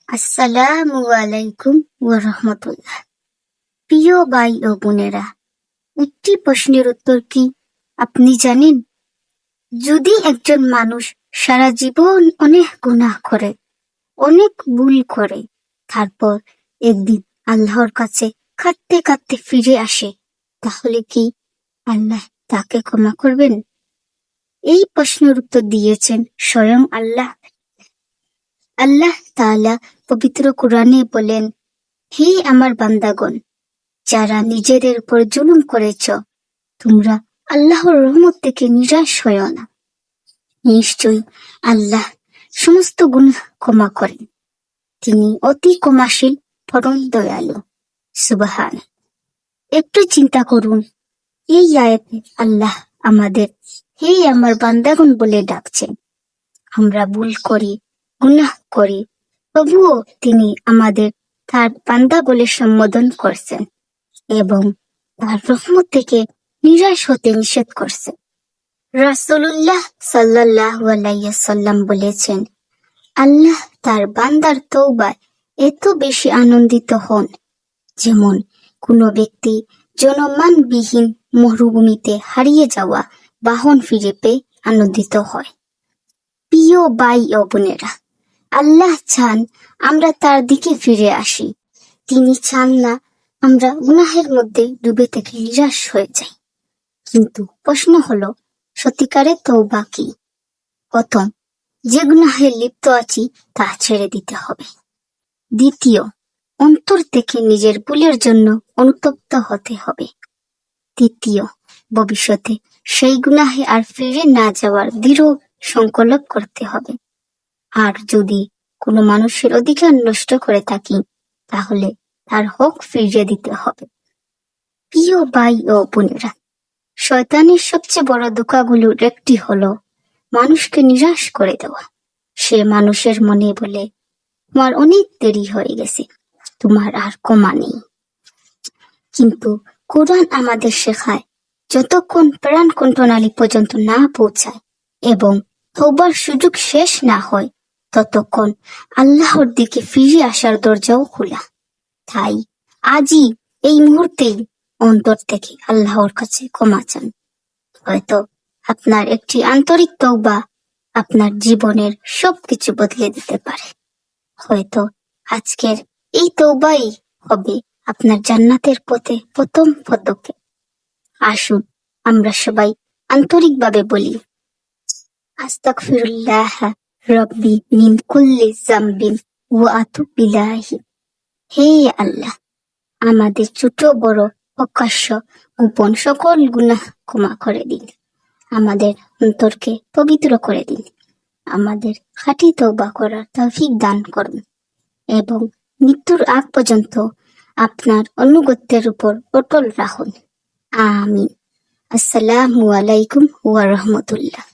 আসসালামু আলাইকুম ওয়া রাহমাতুল্লাহ। প্রিয় ভাই ও বোনেরা, একটি প্রশ্নের উত্তর কি আপনি জানেন? যদি একজন মানুষ সারা জীবন অনেক গুনাহ করে, অনেক ভুল করে, তারপর একদিন আল্লাহর কাছে কাঁদতে কাঁদতে ফিরে আসে, তাহলে কি আল্লাহ তাকে ক্ষমা করবেন? এই প্রশ্নের উত্তর দিয়েছেন স্বয়ং আল্লাহ। আল্লাহ তাআলা পবিত্র কোরআনে বলেন, হে আমার বান্দাগণ, যারা নিজেদের উপর জুলুম করেছ, তোমরা আল্লাহর রহমত থেকে নিরাশ হইও না। নিশ্চয়ই আল্লাহ সমস্ত গুনাহ ক্ষমা করেন। তিনি অতি ক্ষমাশীল, পরম দয়ালু। সুবহান। একটু চিন্তা করুন, এই আয়াতে আল্লাহ আমাদের হে আমার বান্দাগণ বলে ডাকছেন। আমরা ভুল করি, গুনাহ করি, তবুও তিনি আমাদের তার বান্দা বলে সম্বোধন করছেন এবং তার রহমত থেকে নিরাশ হতে নিষেধ করছেন। রাসূলুল্লাহ সাল্লাল্লাহু আলাইহি ওয়াসাল্লাম বলেছেন, আল্লাহ তার বান্দার তওবায় এত বেশি আনন্দিত হন, যেমন কোনো ব্যক্তি জনমানবিহীন মরুভূমিতে হারিয়ে যাওয়া বাহন ফিরে পেয়ে আনন্দিত হয়। প্রিয় ভাই ও বোনেরা, আল্লাহ চান আমরা তার দিকে ফিরে আসি। তিনি চান না আমরা গুনাহের মধ্যে ডুবে থেকে নিরাশ হয়ে যাই। কিন্তু প্রশ্ন হলো, সত্যিকারের তওবা কি? প্রথম, যে গুনাহে লিপ্ত আছি তা ছেড়ে দিতে হবে। দ্বিতীয়, অন্তর থেকে নিজের ভুলের জন্য অনুতপ্ত হতে হবে। তৃতীয়, ভবিষ্যতে সেই গুনাহে আর ফিরে না যাওয়ার দৃঢ় সংকল্প করতে হবে। আর যদি কোনো মানুষের অধিকার নষ্ট করে থাকি, তাহলে তার হক ফিরিয়ে দিতে হবে। প্রিয় ভাই ও বোনেরা, শয়তানের সবচেয়ে বড় ধোঁকাগুলোর একটি হলো মানুষকে নিরাশ করে দেওয়া। সে মানুষের মনে বলে, তোমার অনেক দেরি হয়ে গেছে, তোমার আর ক্ষমা নেই। কিন্তু কোরআন আমাদের শেখায়, যতক্ষণ প্রাণ কণ্ঠনালী পর্যন্ত না পৌঁছায় এবং তওবার সুযোগ শেষ না হয়, ততক্ষণ আল্লাহর দিকে ফিরে আসার দরজাও খোলা। তাই আজই, এই মুহূর্তেই অন্তর থেকে আল্লাহর কাছে ক্ষমা চান। হয়তো আপনার একটি আন্তরিক তওবা আপনার জীবনের সবকিছু বদলে দিতে পারে। হয়তো আজকের এই তওবাই হবে আপনার জান্নাতের পথে প্রথম পদক্ষেপ। আসুন আমরা সবাই আন্তরিকভাবে বলি, আস্তাগফিরুল্লাহ রব্বি মিন কুল্লি যামবিন ওয়া আতুবু ইলাইহি। হে আল্লাহ, আমাদের ছোট বড়, প্রকাশ্য গোপন সকল গুনাহ ক্ষমা করে দিন। আমাদের অন্তরকে পবিত্র করে দিন। আমাদের খাঁটি তওবা করার তৌফিক দান করুন এবং মৃত্যুর আগ পর্যন্ত আপনার আনুগত্যের উপর অটল রাখুন। আমিন। আসসালামু আলাইকুম ওয়া রাহমাতুল্লাহ।